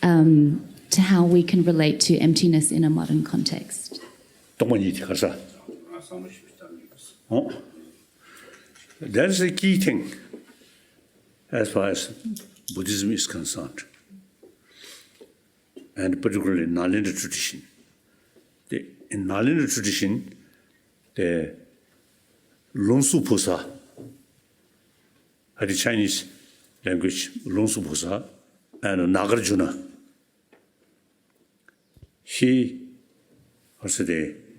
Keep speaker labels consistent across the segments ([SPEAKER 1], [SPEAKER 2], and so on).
[SPEAKER 1] to how we can relate to emptiness in a modern context.
[SPEAKER 2] That's the key thing as far as Buddhism is concerned, and particularly Nalanda tradition. In Nalanda tradition, the Longsu Posa, the Chinese language, Longsu Posa, and Nagarjuna, he also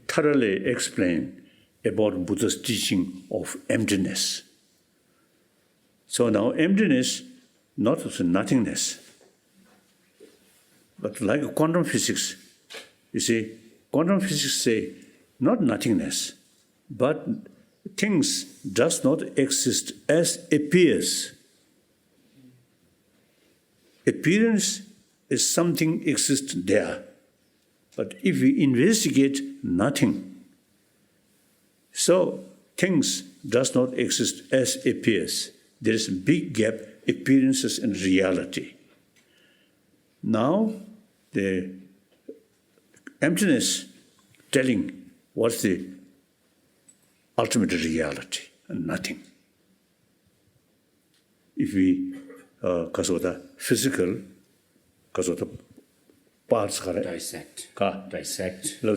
[SPEAKER 2] thoroughly explained about Buddha's teaching of emptiness. So now emptiness, not as nothingness, but like quantum physics, you see, quantum physics say not nothingness, but things does not exist as appears. Appearance is something exists there, but if we investigate nothing, so things does not exist as appears. There is a big gap, appearances and reality. Now, the emptiness telling what's the ultimate reality, and nothing. If we, because of the physical, because of the parts,
[SPEAKER 3] dissect.
[SPEAKER 2] No,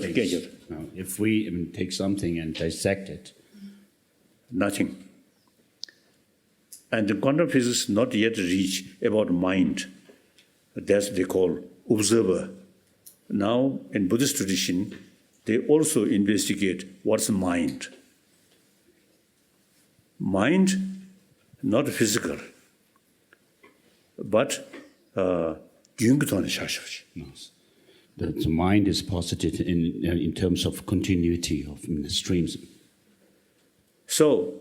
[SPEAKER 3] if we take something and dissect it,
[SPEAKER 2] nothing. And the quantum physics not yet reach about mind. That's they call observer. Now, in Buddhist tradition, they also investigate what's mind. Mind, not physical, but
[SPEAKER 3] yes. The mind is posited in terms of continuity of streams.
[SPEAKER 2] So,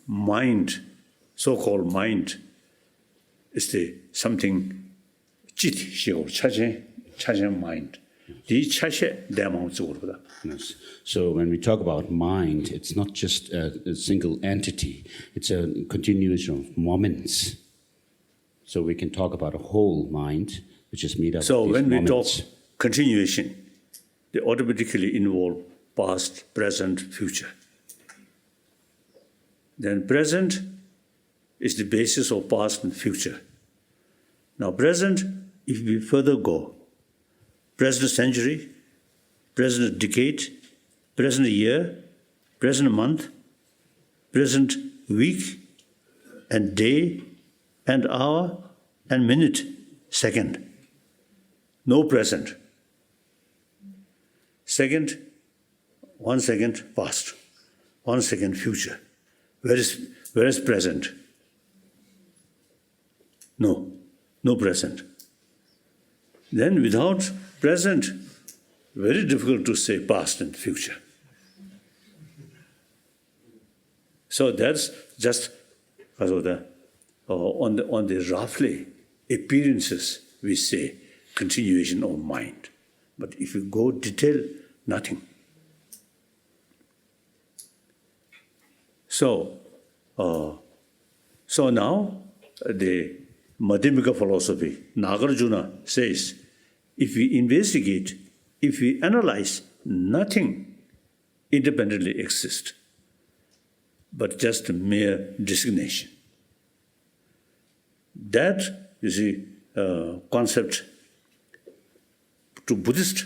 [SPEAKER 2] mind, so-called mind, is the something jit chajen mind. The chaje demon.
[SPEAKER 3] Yes. So when we talk about mind, it's not just a single entity; it's a continuation of moments. So we can talk about a whole mind, which is made up of these
[SPEAKER 2] when we
[SPEAKER 3] moments.
[SPEAKER 2] talk continuation, they automatically involve past, present, future. Then present is the basis of past and future. Now present, if we further go, present century, present decade, present year, present month, present week and day and hour and minute, second. No present. Second, 1 second past, 1 second future. Where is present? No present. Then without present, very difficult to say past and future. So that's just because of the on the roughly appearances we say continuation of mind. But if you go detail, nothing. So now the Madhyamika philosophy, Nagarjuna says, if we investigate, if we analyze, nothing independently exists, but just a mere designation. That, you see, concept to Buddhists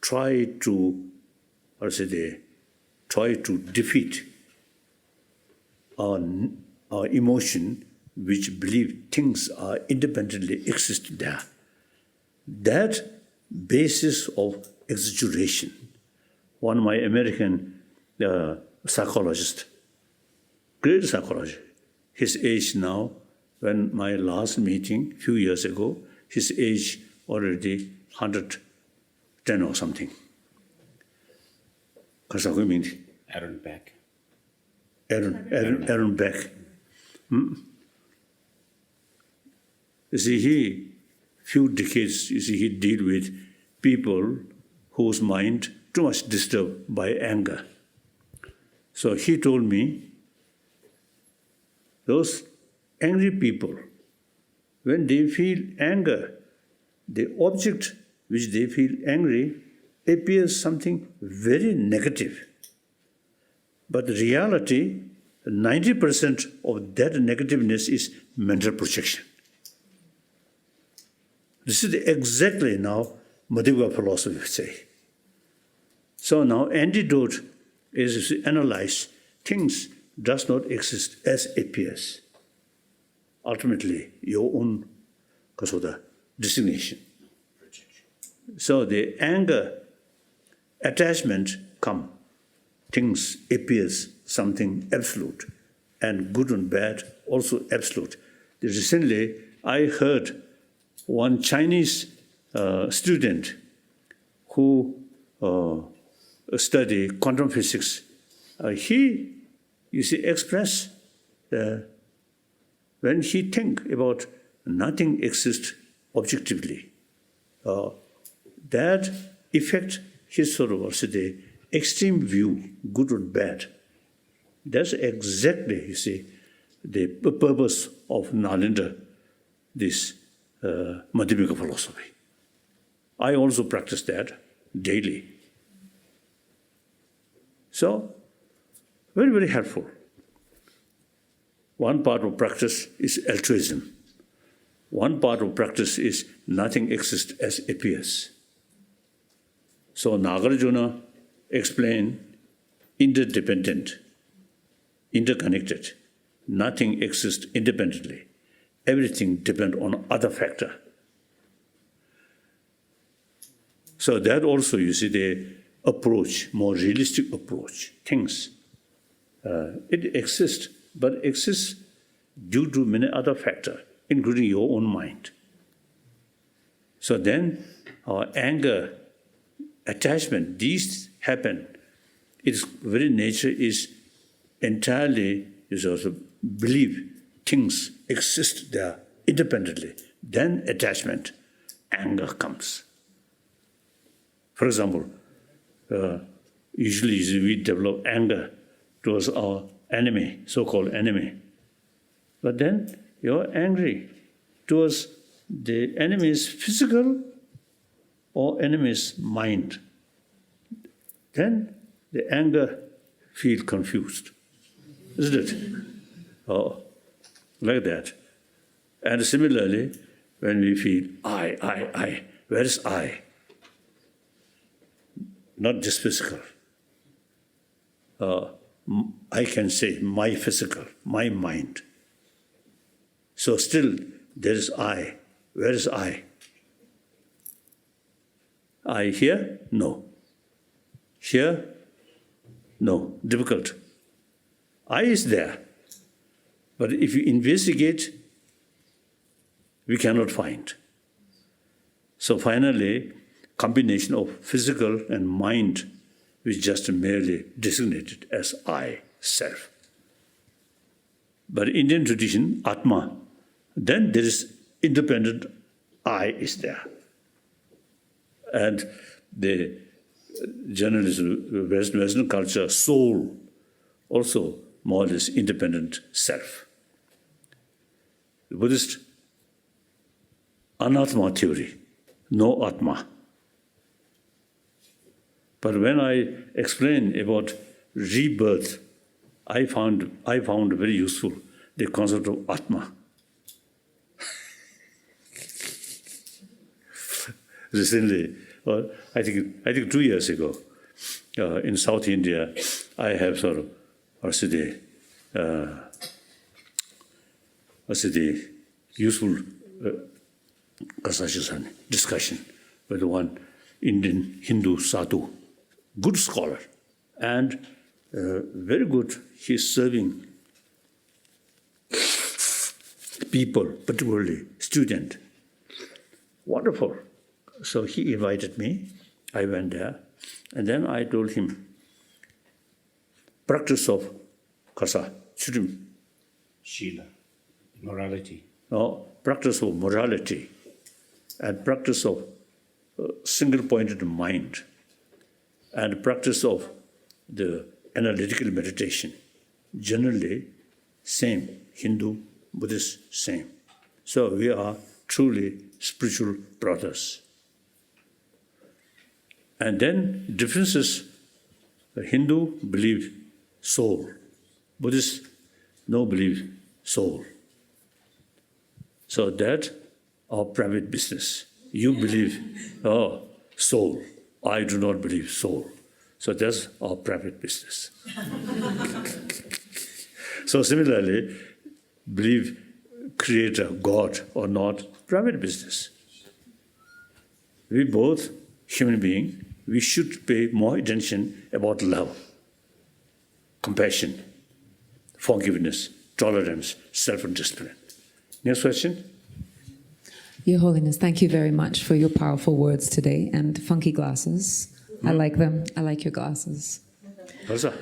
[SPEAKER 2] try to defeat our emotion which believe things are independently exist there. That basis of exaggeration. One of my American psychologist, great psychologist, his age now, when my last meeting, few years ago, his age already 110 or something.
[SPEAKER 3] Aaron Beck.
[SPEAKER 2] Aaron Beck. You see, few decades, he deal with people whose mind too much disturbed by anger. So he told me, those angry people, when they feel anger, the object which they feel angry appears something very negative. But reality, 90% of that negativeness is mental projection. This is exactly now Madhva philosophy would say. So now antidote is to analyze things does not exist as appears. Ultimately, your own designation. So the anger, attachment come, things appears something absolute, and good and bad also absolute. Recently, I heard one Chinese student who study quantum physics. He, express when he think about nothing exists objectively. That affect his sort of the extreme view, good or bad. That's exactly, the purpose of Nalanda, this Madhyamika philosophy. I also practice that daily. So, very, very helpful. One part of practice is altruism. One part of practice is nothing exists as appears. So Nagarjuna explained interdependent, interconnected. Nothing exists independently. Everything depends on other factor. So that also, the approach, more realistic approach, things. It exists, but exists due to many other factors, including your own mind. So then our anger, attachment, these happen. Its very nature is entirely, also believe things exist there independently. Then attachment, anger comes. For example, usually we develop anger towards our enemy, so-called enemy. But then you're angry towards the enemy's physical or enemy's mind. Then the anger feels confused, isn't it? Oh, like that. And similarly, when we feel I, where is I? Not just physical. I can say my physical, my mind. So still there is I. Where is I? I here? No. Here? No. Difficult. I is there. But if you investigate, we cannot find. So finally, combination of physical and mind is just merely designated as I, self. But in Indian tradition, Atma, then there is independent I is there. And the journalism, Western culture, soul, also more or less independent self. The Buddhist anatma theory, no atma. But when I explain about rebirth, I found very useful the concept of atma. Recently, I think 2 years ago, in South India, I have sort of, the useful discussion with one Indian Hindu sadhu, good scholar, and very good. He's serving people, particularly student. Wonderful. So he invited me. I went there, and then I told him, practice of kasa,
[SPEAKER 3] Shila, morality.
[SPEAKER 2] No, practice of morality and practice of single-pointed mind and practice of the analytical meditation. Generally, same. Hindu, Buddhist, same. So we are truly spiritual brothers. And then differences. The Hindu believe soul. Buddhists no believe soul. So that our private business. You believe, soul. I do not believe soul. So that's our private business. So similarly, believe creator, God or not, private business. We both human beings, we should pay more attention about love, compassion, forgiveness, tolerance, self-discipline. Next question.
[SPEAKER 4] Your Holiness, thank you very much for your powerful words today and funky glasses. I like them. I like your glasses.
[SPEAKER 2] What's that?